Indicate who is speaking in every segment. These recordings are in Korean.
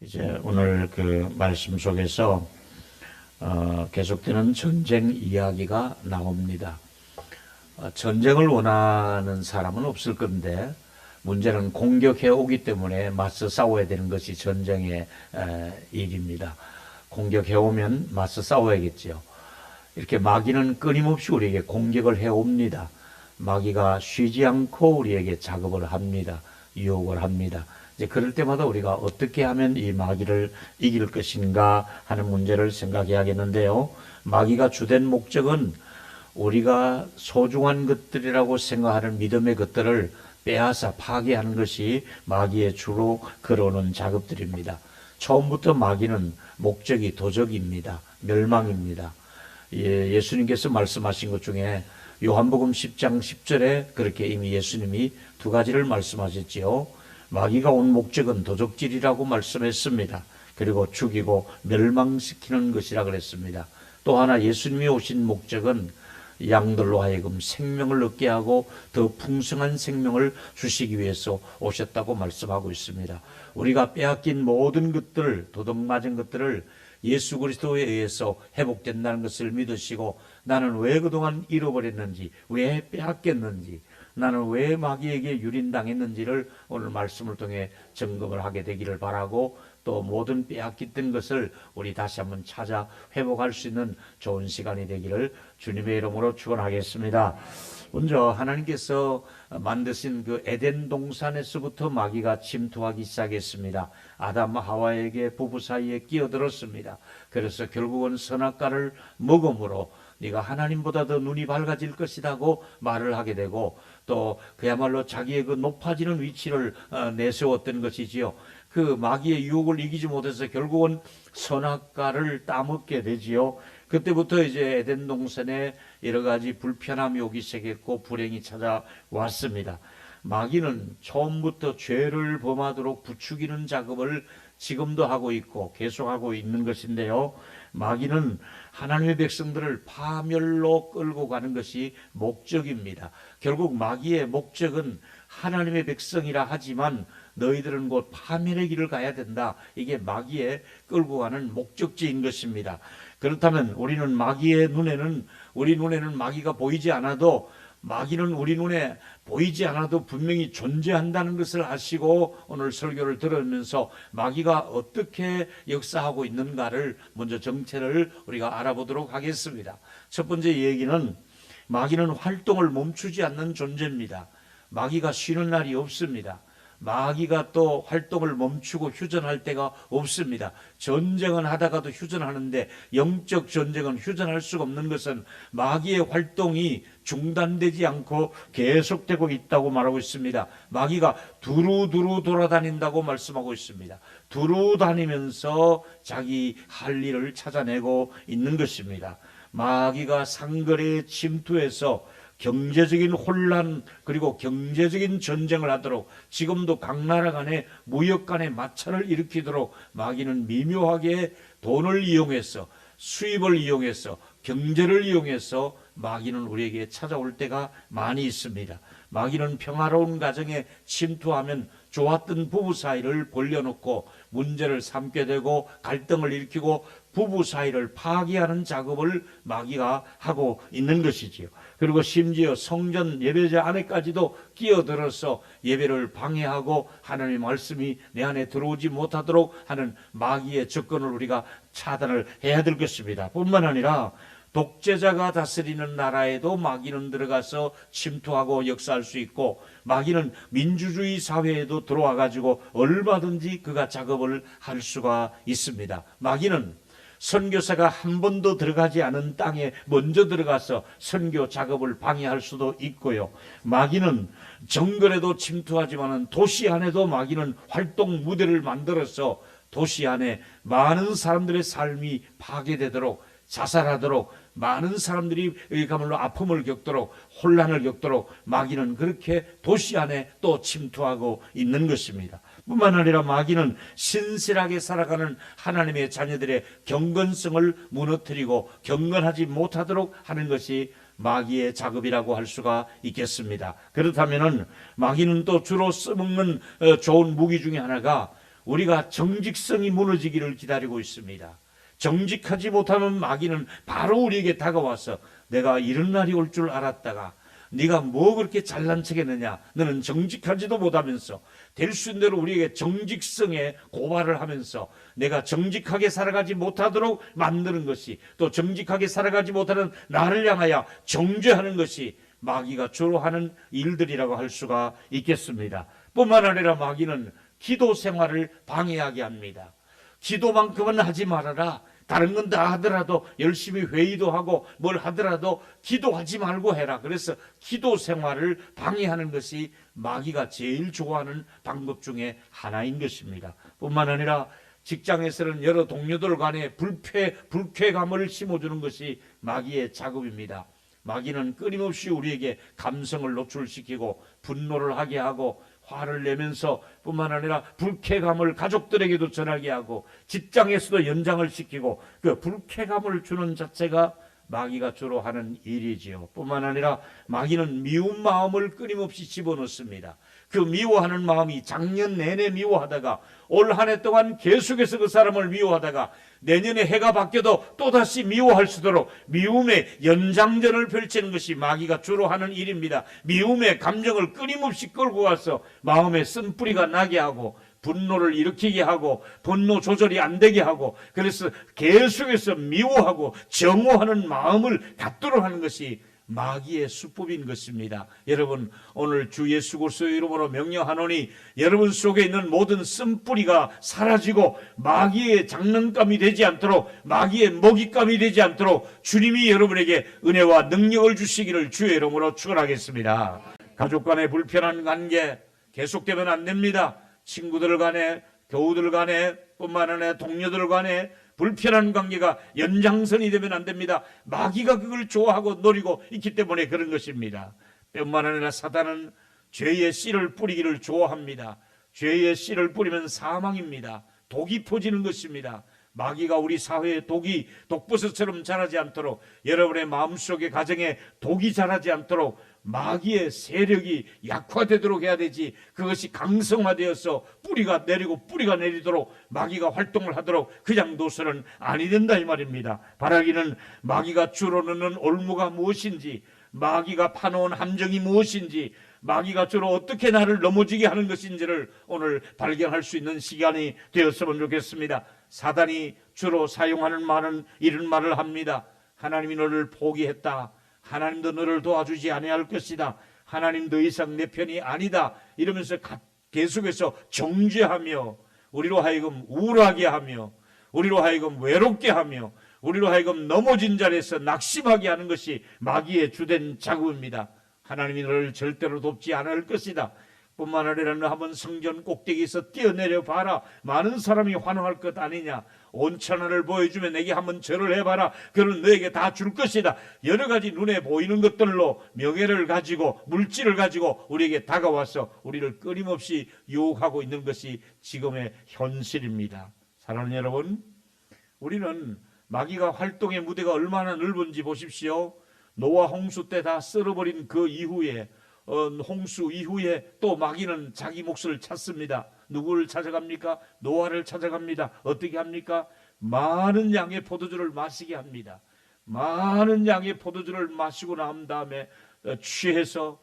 Speaker 1: 이제 오늘 그 말씀 속에서 계속되는 전쟁 이야기가 나옵니다. 전쟁을 원하는 사람은 없을 건데 문제는 공격해 오기 때문에 맞서 싸워야 되는 것이 전쟁의 일입니다. 공격해 오면 맞서 싸워야겠죠. 이렇게 마귀는 끊임없이 우리에게 공격을 해 옵니다. 마귀가 쉬지 않고 우리에게 작업을 합니다. 유혹을 합니다. 이제 그럴 때마다 우리가 어떻게 하면 이 마귀를 이길 것인가 하는 문제를 생각해야겠는데요. 마귀가 주된 목적은 우리가 소중한 것들이라고 생각하는 믿음의 것들을 빼앗아 파괴하는 것이 마귀의 주로 걸어오는 작업들입니다. 처음부터 마귀는 목적이 도적입니다. 멸망입니다. 예수님께서 말씀하신 것 중에 요한복음 10장 10절에 그렇게 이미 예수님이 두 가지를 말씀하셨지요. 마귀가 온 목적은 도적질이라고 말씀했습니다. 그리고 죽이고 멸망시키는 것이라 그랬습니다. 또 하나 예수님이 오신 목적은 양들로 하여금 생명을 얻게 하고 더 풍성한 생명을 주시기 위해서 오셨다고 말씀하고 있습니다. 우리가 빼앗긴 모든 것들, 도둑맞은 것들을 예수 그리스도에 의해서 회복된다는 것을 믿으시고 나는 왜 그동안 잃어버렸는지, 왜 빼앗겼는지, 나는 왜 마귀에게 유린당했는지를 오늘 말씀을 통해 점검을 하게 되기를 바라고 또 모든 빼앗겼던 것을 우리 다시 한번 찾아 회복할 수 있는 좋은 시간이 되기를 주님의 이름으로 축원하겠습니다. 먼저 하나님께서 만드신 그 에덴 동산에서부터 마귀가 침투하기 시작했습니다. 아담 하와에게 부부 사이에 끼어들었습니다. 그래서 결국은 선악과를 먹음으로 네가 하나님보다 더 눈이 밝아질 것이라고 말을 하게 되고 또 그야말로 자기의 그 높아지는 위치를 내세웠던 것이지요. 그 마귀의 유혹을 이기지 못해서 결국은 선악과를 따먹게 되지요. 그때부터 이제 에덴 동산에 여러 가지 불편함이 오기 시작했고 불행이 찾아왔습니다. 마귀는 처음부터 죄를 범하도록 부추기는 작업을 지금도 하고 있고 계속하고 있는 것인데요. 마귀는 하나님의 백성들을 파멸로 끌고 가는 것이 목적입니다. 결국 마귀의 목적은 하나님의 백성이라 하지만 너희들은 곧 파멸의 길을 가야 된다. 이게 마귀의 끌고 가는 목적지인 것입니다. 그렇다면 우리 눈에는 마귀가 보이지 않아도 마귀는 우리 눈에 보이지 않아도 분명히 존재한다는 것을 아시고 오늘 설교를 들으면서 마귀가 어떻게 역사하고 있는가를 먼저 정체를 우리가 알아보도록 하겠습니다. 첫 번째 얘기는 마귀는 활동을 멈추지 않는 존재입니다. 마귀가 쉬는 날이 없습니다. 마귀가 또 활동을 멈추고 휴전할 때가 없습니다. 전쟁은 하다가도 휴전하는데 영적 전쟁은 휴전할 수가 없는 것은 마귀의 활동이 중단되지 않고 계속되고 있다고 말하고 있습니다. 마귀가 두루두루 돌아다닌다고 말씀하고 있습니다. 두루 다니면서 자기 할 일을 찾아내고 있는 것입니다. 마귀가 상거래에 침투해서 경제적인 혼란 그리고 경제적인 전쟁을 하도록 지금도 각 나라 간의 무역 간의 마찰을 일으키도록 마귀는 미묘하게 돈을 이용해서 수입을 이용해서 경제를 이용해서 마귀는 우리에게 찾아올 때가 많이 있습니다. 마귀는 평화로운 가정에 침투하면 좋았던 부부 사이를 벌려놓고 문제를 삼게 되고 갈등을 일으키고 부부 사이를 파괴하는 작업을 마귀가 하고 있는 것이지요. 그리고 심지어 성전 예배자 안에까지도 끼어들어서 예배를 방해하고 하나님의 말씀이 내 안에 들어오지 못하도록 하는 마귀의 접근을 우리가 차단을 해야 될 것입니다. 뿐만 아니라 독재자가 다스리는 나라에도 마귀는 들어가서 침투하고 역사할 수 있고 마귀는 민주주의 사회에도 들어와 가지고 얼마든지 그가 작업을 할 수가 있습니다. 마귀는 선교사가 한 번도 들어가지 않은 땅에 먼저 들어가서 선교 작업을 방해할 수도 있고요. 마귀는 정글에도 침투하지만 도시 안에도 마귀는 활동 무대를 만들어서 도시 안에 많은 사람들의 삶이 파괴되도록 자살하도록 많은 사람들이 그야말로 아픔을 겪도록 혼란을 겪도록 마귀는 그렇게 도시 안에 또 침투하고 있는 것입니다. 뿐만 아니라 마귀는 신실하게 살아가는 하나님의 자녀들의 경건성을 무너뜨리고 경건하지 못하도록 하는 것이 마귀의 작업이라고 할 수가 있겠습니다. 그렇다면 마귀는 또 주로 써먹는 좋은 무기 중에 하나가 우리가 정직성이 무너지기를 기다리고 있습니다. 정직하지 못하면 마귀는 바로 우리에게 다가와서 내가 이런 날이 올 줄 알았다가 네가 뭐 그렇게 잘난 척했느냐, 너는 정직하지도 못하면서 될 수 있는 대로 우리에게 정직성에 고발을 하면서 내가 정직하게 살아가지 못하도록 만드는 것이, 또 정직하게 살아가지 못하는 나를 향하여 정죄하는 것이 마귀가 주로 하는 일들이라고 할 수가 있겠습니다. 뿐만 아니라 마귀는 기도 생활을 방해하게 합니다. 기도만큼은 하지 말아라. 다른 건 다 하더라도 열심히 회의도 하고 뭘 하더라도 기도하지 말고 해라. 그래서 기도 생활을 방해하는 것이 마귀가 제일 좋아하는 방법 중에 하나인 것입니다. 뿐만 아니라 직장에서는 여러 동료들 간에 불쾌감을 심어주는 것이 마귀의 작업입니다. 마귀는 끊임없이 우리에게 감성을 노출시키고 분노를 하게 하고 화를 내면서 뿐만 아니라 불쾌감을 가족들에게도 전하게 하고 직장에서도 연장을 시키고 그 불쾌감을 주는 자체가 마귀가 주로 하는 일이지요. 뿐만 아니라 마귀는 미운 마음을 끊임없이 집어넣습니다. 그 미워하는 마음이 작년 내내 미워하다가 올 한 해 동안 계속해서 그 사람을 미워하다가 내년에 해가 바뀌어도 또다시 미워할 수 있도록 미움의 연장전을 펼치는 것이 마귀가 주로 하는 일입니다. 미움의 감정을 끊임없이 끌고 가서 마음에 쓴뿌리가 나게 하고 분노를 일으키게 하고 분노 조절이 안 되게 하고, 그래서 계속해서 미워하고 정오하는 마음을 갖도록 하는 것이 마귀의 수법인 것입니다. 여러분, 오늘 주 예수 그리스도의 이름으로 명령하노니 여러분 속에 있는 모든 쓴뿌리가 사라지고 마귀의 장난감이 되지 않도록, 마귀의 먹잇감이 되지 않도록 주님이 여러분에게 은혜와 능력을 주시기를 주의 이름으로 축원하겠습니다. 가족 간의 불편한 관계 계속되면 안 됩니다. 친구들 간에, 교우들 간에, 뿐만 아니라 동료들 간에 불편한 관계가 연장선이 되면 안 됩니다. 마귀가 그걸 좋아하고 노리고 있기 때문에 그런 것입니다. 뿐만 아니라 사단은 죄의 씨를 뿌리기를 좋아합니다. 죄의 씨를 뿌리면 사망입니다. 독이 퍼지는 것입니다. 마귀가 우리 사회에 독이 독버섯처럼 자라지 않도록, 여러분의 마음속에 가정에 독이 자라지 않도록 마귀의 세력이 약화되도록 해야 되지, 그것이 강성화되어서 뿌리가 내리고 뿌리가 내리도록 마귀가 활동을 하도록 그냥 둬서는 아니 된다 이 말입니다. 바라기는 마귀가 주로 넣는 올무가 무엇인지, 마귀가 파놓은 함정이 무엇인지, 마귀가 주로 어떻게 나를 넘어지게 하는 것인지를 오늘 발견할 수 있는 시간이 되었으면 좋겠습니다. 사단이 주로 사용하는 말은 이런 말을 합니다. 하나님이 너를 포기했다. 하나님도 너를 도와주지 아니할 것이다. 하나님 더 이상 내 편이 아니다. 이러면서 계속해서 정죄하며 우리로 하여금 우울하게 하며 우리로 하여금 외롭게 하며 우리로 하여금 넘어진 자리에서 낙심하게 하는 것이 마귀의 주된 작업입니다. 하나님이 너를 절대로 돕지 않을 것이다. 뿐만 아니라 너 한번 성전 꼭대기에서 뛰어내려 봐라. 많은 사람이 환호할 것 아니냐. 온천하를 보여주면 내게 한번 절을 해봐라. 그는 너에게 다 줄 것이다. 여러 가지 눈에 보이는 것들로 명예를 가지고 물질을 가지고 우리에게 다가와서 우리를 끊임없이 유혹하고 있는 것이 지금의 현실입니다. 사랑하는 여러분, 우리는 마귀가 활동의 무대가 얼마나 넓은지 보십시오. 노아 홍수 때 다 썰어버린 그 이후에, 홍수 이후에 또 마귀는 자기 몫을 찾습니다. 누구를 찾아갑니까? 노아를 찾아갑니다. 어떻게 합니까? 많은 양의 포도주를 마시게 합니다. 많은 양의 포도주를 마시고 난 다음에 취해서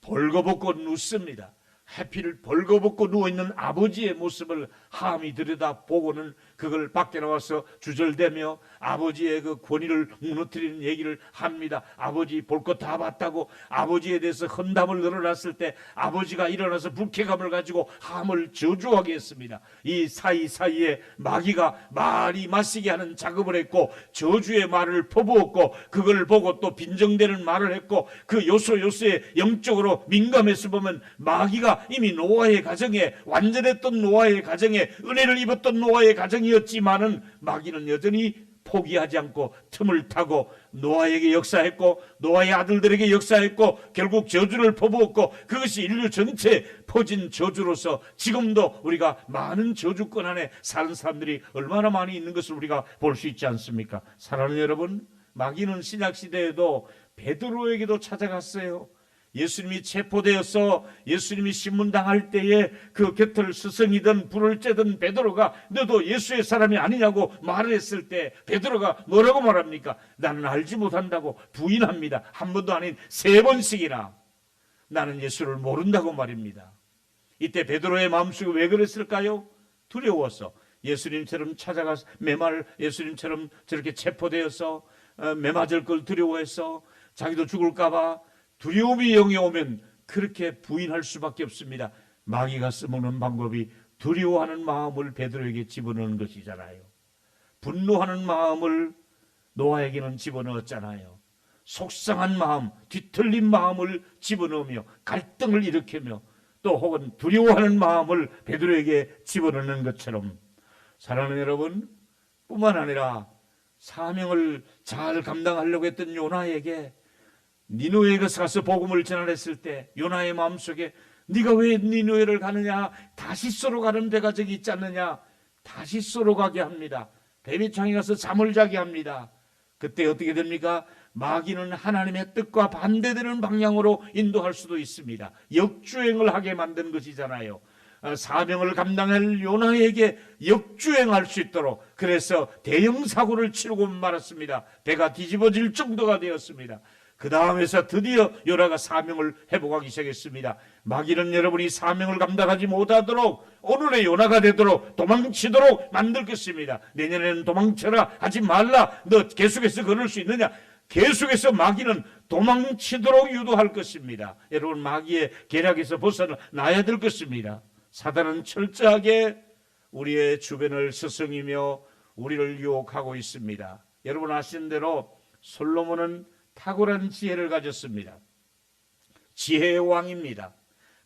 Speaker 1: 벌거벗고 눕습니다. 해피를 벌거벗고 누워있는 아버지의 모습을 함이 들여다보고는 그걸 밖에 나와서 주절대며 아버지의 그 권위를 무너뜨리는 얘기를 합니다. 아버지 볼 것 다 봤다고. 아버지에 대해서 헌담을 늘어났을 때 아버지가 일어나서 불쾌감을 가지고 함을 저주하게 했습니다. 이 사이사이에 마귀가 말이 마시게 하는 작업을 했고 저주의 말을 퍼부었고 그걸 보고 또 빈정대는 말을 했고 그 요소요소에 영적으로 민감해서 보면 마귀가 이미 노아의 가정에, 완전했던 노아의 가정에, 은혜를 입었던 노아의 가정이었지만은 마귀는 여전히 포기하지 않고 틈을 타고 노아에게 역사했고 노아의 아들들에게 역사했고 결국 저주를 퍼부었고 그것이 인류 전체에 퍼진 저주로서 지금도 우리가 많은 저주권 안에 사는 사람들이 얼마나 많이 있는 것을 우리가 볼 수 있지 않습니까? 사랑하는 여러분, 마귀는 신약시대에도 베드로에게도 찾아갔어요. 예수님이 체포되어서 예수님이 신문당할 때에 그 곁을 스승이든 불을 쬐든 베드로가 너도 예수의 사람이 아니냐고 말을 했을 때 베드로가 뭐라고 말합니까? 나는 알지 못한다고 부인합니다. 한 번도 아닌 3번씩이나 나는 예수를 모른다고 말입니다. 이때 베드로의 마음속에 왜 그랬을까요? 두려워서 예수님처럼 찾아가서 예수님처럼 저렇게 체포되어서 매맞을 걸 두려워해서 자기도 죽을까봐 두려움이 영에 오면 그렇게 부인할 수밖에 없습니다. 마귀가 써먹는 방법이 두려워하는 마음을 베드로에게 집어넣는 것이잖아요. 분노하는 마음을 노아에게는 집어넣었잖아요. 속상한 마음, 뒤틀린 마음을 집어넣으며 갈등을 일으키며 또 혹은 두려워하는 마음을 베드로에게 집어넣는 것처럼 사랑하는 여러분, 뿐만 아니라 사명을 잘 감당하려고 했던 요나에게 니느웨에 가서 복음을 전하랬을 때 요나의 마음속에 네가 왜 니느웨를 가느냐, 다시소로 가는 데가 저기 있지 않느냐, 다시소로 가게 합니다. 대비창에 가서 잠을 자게 합니다. 그때 어떻게 됩니까? 마귀는 하나님의 뜻과 반대되는 방향으로 인도할 수도 있습니다. 역주행을 하게 만든 것이잖아요. 사명을 감당할 요나에게 역주행할 수 있도록 그래서 대형 사고를 치르고 말았습니다. 배가 뒤집어질 정도가 되었습니다. 그 다음에서 드디어 요나가 사명을 회복하기 시작했습니다. 마귀는 여러분이 사명을 감당하지 못하도록 오늘의 요나가 되도록 도망치도록 만들 것입니다. 내년에는 도망쳐라 하지 말라. 너 계속해서 그럴 수 있느냐? 계속해서 마귀는 도망치도록 유도할 것입니다. 여러분, 마귀의 계략에서 벗어나야 될 것입니다. 사단은 철저하게 우리의 주변을 스승이며 우리를 유혹하고 있습니다. 여러분 아시는 대로 솔로몬은 탁월한 지혜를 가졌습니다. 지혜의 왕입니다.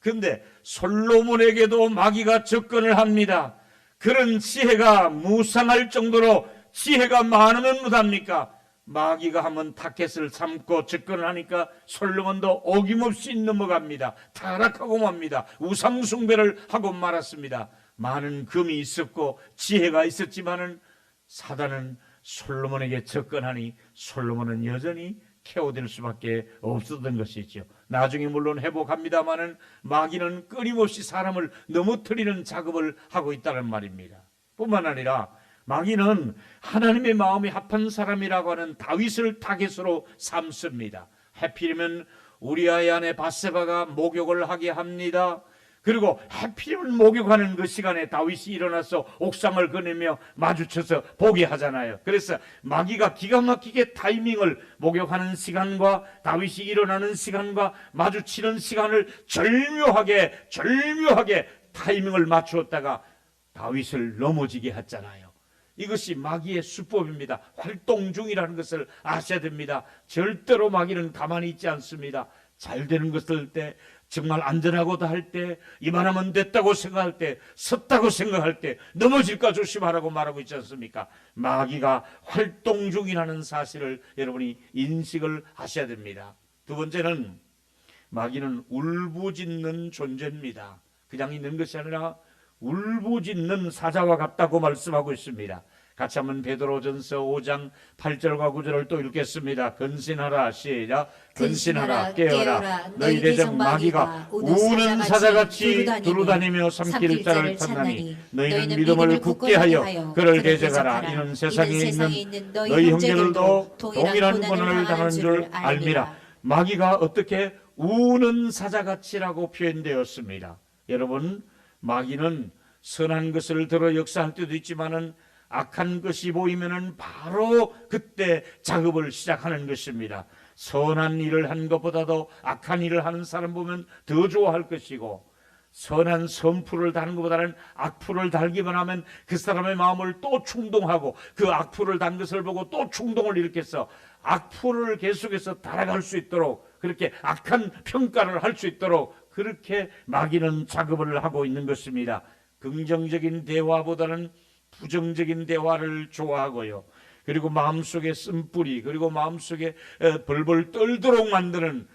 Speaker 1: 그런데 솔로몬에게도 마귀가 접근을 합니다. 그런 지혜가 무상할 정도로 지혜가 많으면 못합니까? 마귀가 한번 타켓을 삼고 접근을 하니까 솔로몬도 어김없이 넘어갑니다. 타락하고 맙니다. 우상숭배를 하고 말았습니다. 많은 금이 있었고 지혜가 있었지만은 사단은 솔로몬에게 접근하니 솔로몬은 여전히 케어될 수밖에 없었던 것이죠. 나중에 물론 회복합니다마는 마귀는 끊임없이 사람을 넘어뜨리는 작업을 하고 있다는 말입니다. 뿐만 아니라 마귀는 하나님의 마음이 합한 사람이라고 하는 다윗을 타겟으로 삼습니다. 하필이면 우리아의 아내 밧세바가 목욕을 하게 합니다. 그리고 하필이면 목욕하는 그 시간에 다윗이 일어나서 옥상을 거니며 마주쳐서 보게 하잖아요. 그래서 마귀가 기가 막히게 타이밍을 목욕하는 시간과 다윗이 일어나는 시간과 마주치는 시간을 절묘하게 타이밍을 맞추었다가 다윗을 넘어지게 했잖아요. 이것이 마귀의 수법입니다. 활동 중이라는 것을 아셔야 됩니다. 절대로 마귀는 가만히 있지 않습니다. 잘 되는 것을 때, 정말 안전하고도 할 때, 이만하면 됐다고 생각할 때, 섰다고 생각할 때 넘어질까 조심하라고 말하고 있지 않습니까? 마귀가 활동 중이라는 사실을 여러분이 인식을 하셔야 됩니다. 두 번째는 마귀는 울부짖는 존재입니다. 그냥 있는 것이 아니라 울부짖는 사자와 같다고 말씀하고 있습니다. 같이 한번 베드로전서 5장 8절과 9절을 또 읽겠습니다. 근신하라, 시작. 근신하라, 깨어라. 너희 대적 마귀가 우는 사자같이 두루다니며 삼킬 자를 찾나니 너희는 믿음을 굳게 하여 그를 대적하라. 이는 세상에 있는 너희 형제들도 동일한 고난을 당하는 줄 알미라. 마귀가 어떻게 우는 사자같이라고 표현되었습니다. 여러분, 마귀는 선한 것을 들어 역사할 때도 있지만은 악한 것이 보이면은 바로 그때 작업을 시작하는 것입니다. 선한 일을 한 것보다도 악한 일을 하는 사람 보면 더 좋아할 것이고, 선한 선풀을 다는 것보다는 악풀을 달기만 하면 그 사람의 마음을 또 충동하고 그 악풀을 단 것을 보고 또 충동을 일으켜서 악풀을 계속해서 달아갈 수 있도록, 그렇게 악한 평가를 할 수 있도록 그렇게 마귀는 작업을 하고 있는 것입니다. 긍정적인 대화보다는 부정적인 대화를 좋아하고요. 그리고 마음속에 쓴뿌리, 그리고 마음속에 벌벌 떨도록 만드는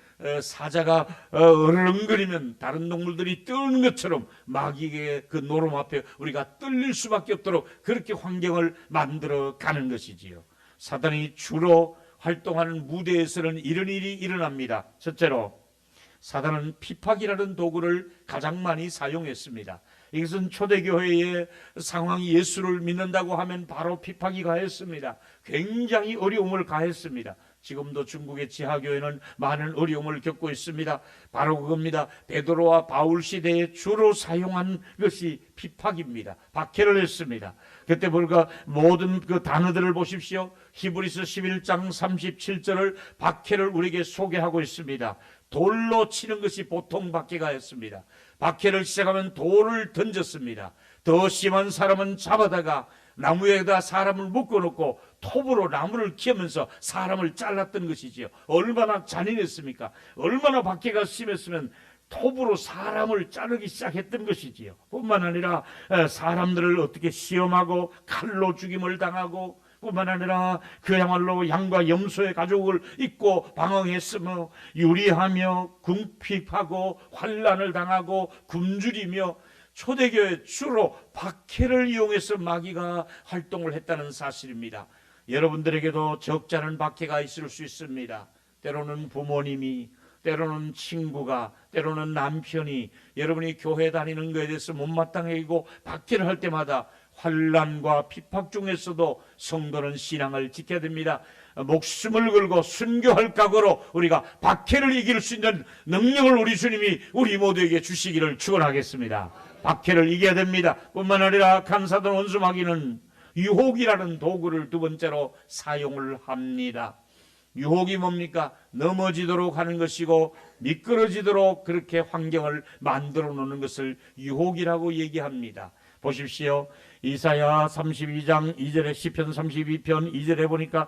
Speaker 1: 사자가 어르렁거리면 다른 동물들이 뜨는 것처럼 마귀의 그 노름 앞에 우리가 떨릴 수밖에 없도록 그렇게 환경을 만들어 가는 것이지요. 사단이 주로 활동하는 무대에서는 이런 일이 일어납니다. 첫째로, 사단은 핍박이라는 도구를 가장 많이 사용했습니다. 이것은 초대교회의 상황이 예수를 믿는다고 하면 바로 핍박이 가했습니다. 굉장히 어려움을 가했습니다. 지금도 중국의 지하교회는 많은 어려움을 겪고 있습니다. 바로 그겁니다. 베드로와 바울 시대에 주로 사용한 것이 핍박입니다. 박해를 했습니다. 그때 보니까 모든 그 단어들을 보십시오. 히브리서 11장 37절을 박해를 우리에게 소개하고 있습니다. 돌로 치는 것이 보통 박해가였습니다. 박해를 시작하면 돌을 던졌습니다. 더 심한 사람은 잡아다가 나무에다 사람을 묶어놓고 톱으로 나무를 키우면서 사람을 잘랐던 것이지요. 얼마나 잔인했습니까? 얼마나 박해가 심했으면 톱으로 사람을 자르기 시작했던 것이지요. 뿐만 아니라 사람들을 어떻게 시험하고 칼로 죽임을 당하고, 뿐만 아니라 그야말로 양과 염소의 가죽을 입고 방황했으며 유리하며 궁핍하고 환난을 당하고 굶주리며, 초대교회 주로 박해를 이용해서 마귀가 활동을 했다는 사실입니다. 여러분들에게도 적지 않은 박해가 있을 수 있습니다. 때로는 부모님이, 때로는 친구가, 때로는 남편이 여러분이 교회 다니는 것에 대해서 못마땅해 여기고 박해를 할 때마다 환난과 핍박 중에서도 성도는 신앙을 지켜야 됩니다. 목숨을 걸고 순교할 각오로 우리가 박해를 이길 수 있는 능력을 우리 주님이 우리 모두에게 주시기를 축원하겠습니다. 박해를 이겨야 됩니다. 뿐만 아니라 간사된 원수마귀는 유혹이라는 도구를 두 번째로 사용을 합니다. 유혹이 뭡니까? 넘어지도록 하는 것이고 미끄러지도록 그렇게 환경을 만들어 놓는 것을 유혹이라고 얘기합니다. 보십시오. 이사야 32장 2절에 시편 32편 2절에 보니까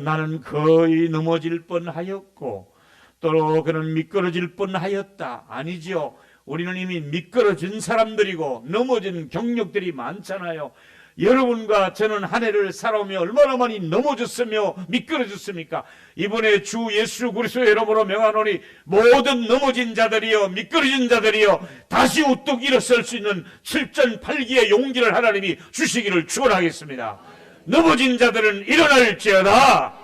Speaker 1: 나는 거의 넘어질 뻔하였고 또 그는 미끄러질 뻔하였다. 아니지요. 우리는 이미 미끄러진 사람들이고 넘어진 경력들이 많잖아요. 여러분과 저는 한 해를 살아오며 얼마나 많이 넘어졌으며 미끄러졌습니까? 이번에 주 예수 그리스도의 이름으로 명하노니 모든 넘어진 자들이여 미끄러진 자들이여 다시 우뚝 일어설 수 있는 7전 8기의 용기를 하나님이 주시기를 축원하겠습니다. 넘어진 자들은 일어날지어다.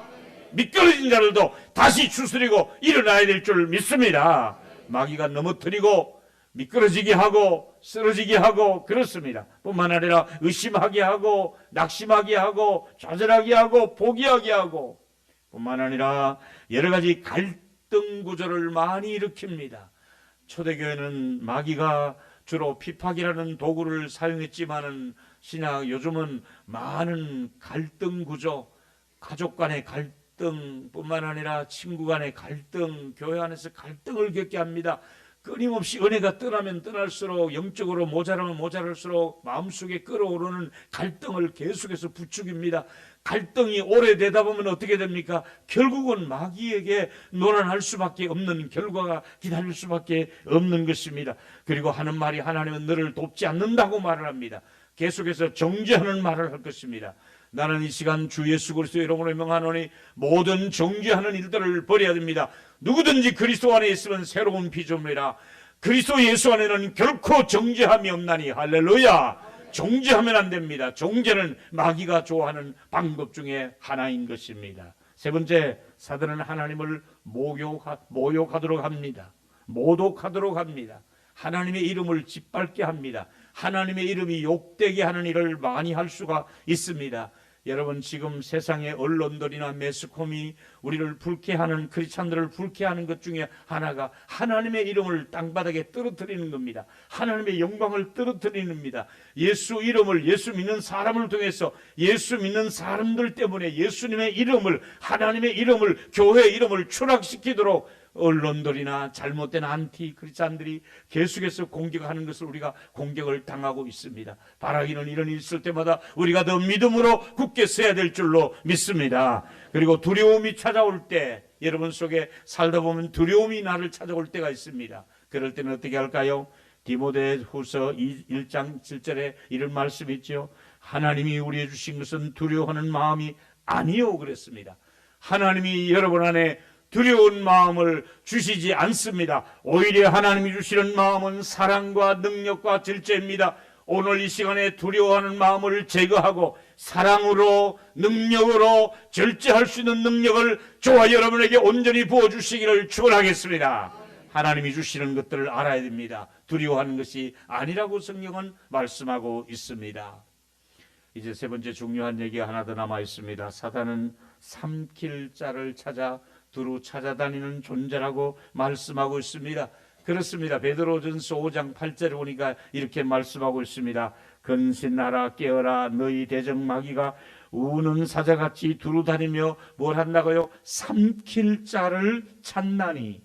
Speaker 1: 미끄러진 자들도 다시 추스리고 일어나야 될 줄 믿습니다. 마귀가 넘어뜨리고 미끄러지게 하고 쓰러지게 하고 그렇습니다. 뿐만 아니라 의심하게 하고 낙심하게 하고 좌절하게 하고 포기하게 하고, 뿐만 아니라 여러 가지 갈등 구조를 많이 일으킵니다. 초대교회는 마귀가 주로 핍박이라는 도구를 사용했지만은 신약 요즘은 많은 갈등 구조, 가족 간의 갈등 뿐만 아니라 친구 간의 갈등, 교회 안에서 갈등을 겪게 합니다. 끊임없이 은혜가 떠나면 떠날수록 영적으로 모자라면 모자랄수록 마음속에 끌어오르는 갈등을 계속해서 부추깁니다. 갈등이 오래되다 보면 어떻게 됩니까? 결국은 마귀에게 논한할 수밖에 없는 결과가 기다릴 수밖에 없는 것입니다. 그리고 하는 말이 하나님은 너를 돕지 않는다고 말을 합니다. 계속해서 정죄하는 말을 할 것입니다. 나는 이 시간 주 예수 그리스도의 이름으로 명하노니 모든 정죄하는 일들을 버려야 됩니다. 누구든지 그리스도 안에 있으면 새로운 피조물이라. 그리스도 예수 안에는 결코 정죄함이 없나니. 할렐루야. 정죄하면 안 됩니다. 정죄는 마귀가 좋아하는 방법 중에 하나인 것입니다. 세 번째, 사단은 하나님을 모욕하도록 합니다. 모독하도록 합니다. 하나님의 이름을 짓밟게 합니다. 하나님의 이름이 욕되게 하는 일을 많이 할 수가 있습니다. 여러분, 지금 세상의 언론들이나 매스컴이 우리를 불쾌하는, 크리스찬들을 불쾌하는 것 중에 하나가 하나님의 이름을 땅바닥에 떨어뜨리는 겁니다. 하나님의 영광을 떨어뜨리는 겁니다. 예수 이름을, 예수 믿는 사람을 통해서, 예수 믿는 사람들 때문에 예수님의 이름을, 하나님의 이름을, 교회의 이름을 추락시키도록 언론들이나 잘못된 안티 크리스찬들이 계속해서 공격하는 것을 우리가 공격을 당하고 있습니다. 바라기는 이런 일이 있을 때마다 우리가 더 믿음으로 굳게 서야 될 줄로 믿습니다. 그리고 두려움이 찾아올 때, 여러분 속에 살다 보면 두려움이 나를 찾아올 때가 있습니다. 그럴 때는 어떻게 할까요? 디모데후서 1장 7절에 이런 말씀이 있죠. 하나님이 우리에게 주신 것은 두려워하는 마음이 아니요 그랬습니다. 하나님이 여러분 안에 두려운 마음을 주시지 않습니다. 오히려 하나님이 주시는 마음은 사랑과 능력과 절제입니다. 오늘 이 시간에 두려워하는 마음을 제거하고 사랑으로, 능력으로 절제할 수 있는 능력을 저와 여러분에게 온전히 부어주시기를 축원하겠습니다. 하나님이 주시는 것들을 알아야 됩니다. 두려워하는 것이 아니라고 성경은 말씀하고 있습니다. 이제 세 번째 중요한 얘기가 하나 더 남아 있습니다. 사단은 삼킬 자를 찾아 두루 찾아다니는 존재라고 말씀하고 있습니다. 그렇습니다. 베드로전서 5장 8절에 보니까 이렇게 말씀하고 있습니다. 근신하라 깨어라 너희 대적 마귀가 우는 사자같이 두루 다니며 뭘 한다고요? 삼킬 자를 찾나니.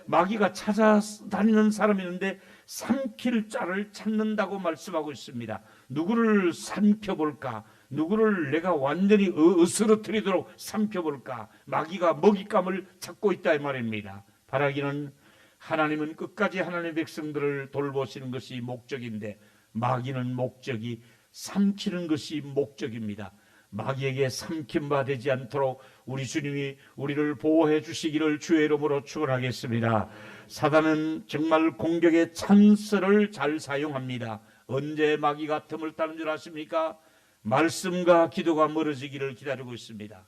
Speaker 1: 마귀가 찾아다니는 사람이 있는데 삼킬 자를 찾는다고 말씀하고 있습니다. 누구를 살펴볼까? 누구를 내가 완전히 으스러뜨리도록 살펴볼까? 마귀가 먹잇감을 찾고 있다 이 말입니다. 바라기는 하나님은 끝까지 하나님의 백성들을 돌보시는 것이 목적인데 마귀는 목적이 삼키는 것이 목적입니다. 마귀에게 삼킴바 되지 않도록 우리 주님이 우리를 보호해 주시기를 주의 이름으로 축원하겠습니다. 사단은 정말 공격의 찬스를 잘 사용합니다. 언제 마귀가 틈을 따는 줄 아십니까? 말씀과 기도가 멀어지기를 기다리고 있습니다.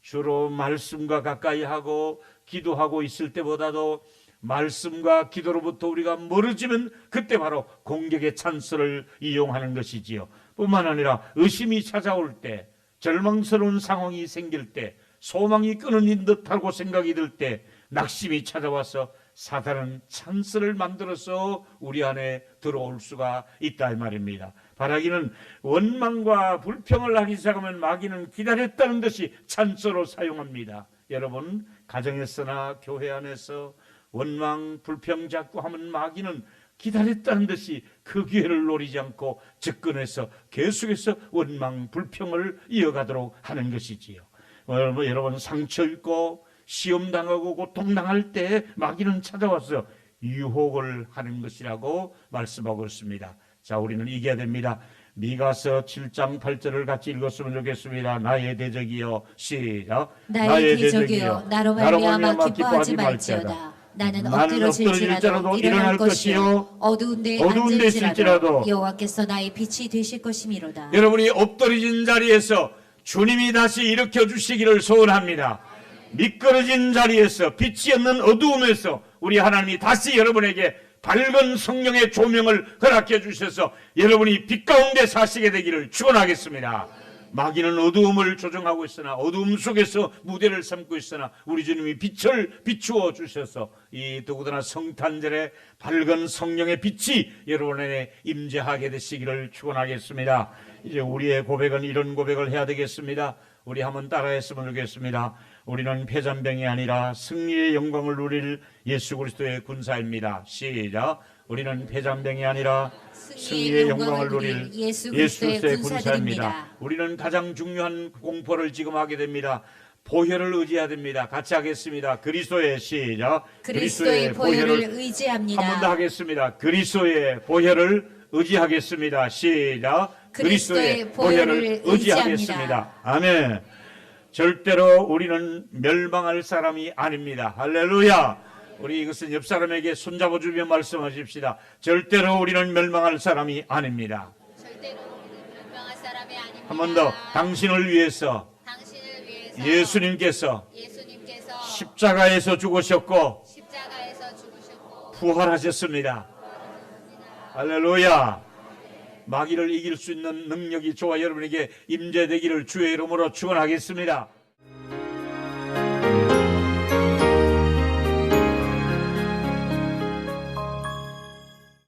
Speaker 1: 주로 말씀과 가까이 하고 기도하고 있을 때보다도 말씀과 기도로부터 우리가 멀어지면 그때 바로 공격의 찬스를 이용하는 것이지요. 뿐만 아니라 의심이 찾아올 때, 절망스러운 상황이 생길 때, 소망이 끊어진 듯하고 생각이 들 때 낙심이 찾아와서 사단은 찬스를 만들어서 우리 안에 들어올 수가 있다 이 말입니다. 바라기는 원망과 불평을 하기 시작하면 마귀는 기다렸다는 듯이 찬스로 사용합니다. 여러분, 가정에서나 교회 안에서 원망, 불평 자꾸 하면 마귀는 기다렸다는 듯이 그 기회를 노리지 않고 접근해서 계속해서 원망, 불평을 이어가도록 하는 것이지요. 여러분 상처 입고 시험당하고 고통당할 때 마귀는 찾아와서 유혹을 하는 것이라고 말씀하고 있습니다. 자, 우리는 이겨야 됩니다. 미가서 7장 8절을 같이 읽었으면 좋겠습니다. 나의 대적이여, 시작.
Speaker 2: 나의 대적이여 나로 말미암아 기뻐하지 말지어다. 나는 엎드러질지라도 일어날 것이요 어두운 데 앉을지라도 여호와께서 나의 빛이 되실 것이미로다.
Speaker 1: 여러분이 엎드러진 자리에서 주님이 다시 일으켜 주시기를 소원합니다. 미끄러진 자리에서 빛이 없는 어두움에서 우리 하나님이 다시 여러분에게 밝은 성령의 조명을 허락해 주셔서 여러분이 빛 가운데 사시게 되기를 축원하겠습니다. 마귀는 어두움을 조종하고 있으나 어두움 속에서 무대를 삼고 있으나 우리 주님이 빛을 비추어 주셔서 이 더구나 성탄절에 밝은 성령의 빛이 여러분에게 임재하게 되시기를 축원하겠습니다. 이제 우리의 고백은 이런 고백을 해야 되겠습니다. 우리 한번 따라했으면 좋겠습니다. 우리는 패잔병이 아니라 승리의 영광을 누릴 예수 그리스도의 군사입니다. 시작. 우리는 패잔병이 아니라 승리의 영광을 누릴 예수 그리스도의 군사입니다. 우리는 가장 중요한 공포를 지금 하게 됩니다. 보혈을 의지해야 됩니다. 같이 하겠습니다. 그리스도의 시작.
Speaker 2: 그리스도의 보혈을 의지합니다.
Speaker 1: 한 번 더 하겠습니다. 그리스도의 보혈을 의지하겠습니다. 시작. 그리스도의 보혈을 의지하겠습니다. 아멘. 절대로 우리는 멸망할 사람이 아닙니다. 할렐루야. 우리 이것은 옆 사람에게 손잡아 주며 말씀하십시다. 절대로 우리는 멸망할 사람이 아닙니다.
Speaker 2: 절대로 우리는 멸망할 사람이 아닙니다.
Speaker 1: 한 번 더. 당신을 위해서 예수님께서 십자가에서 죽으셨고 부활하셨습니다. 할렐루야. 마귀를 이길 수 있는 능력이 저와 여러분에게 임재되기를 주의 이름으로 축원하겠습니다.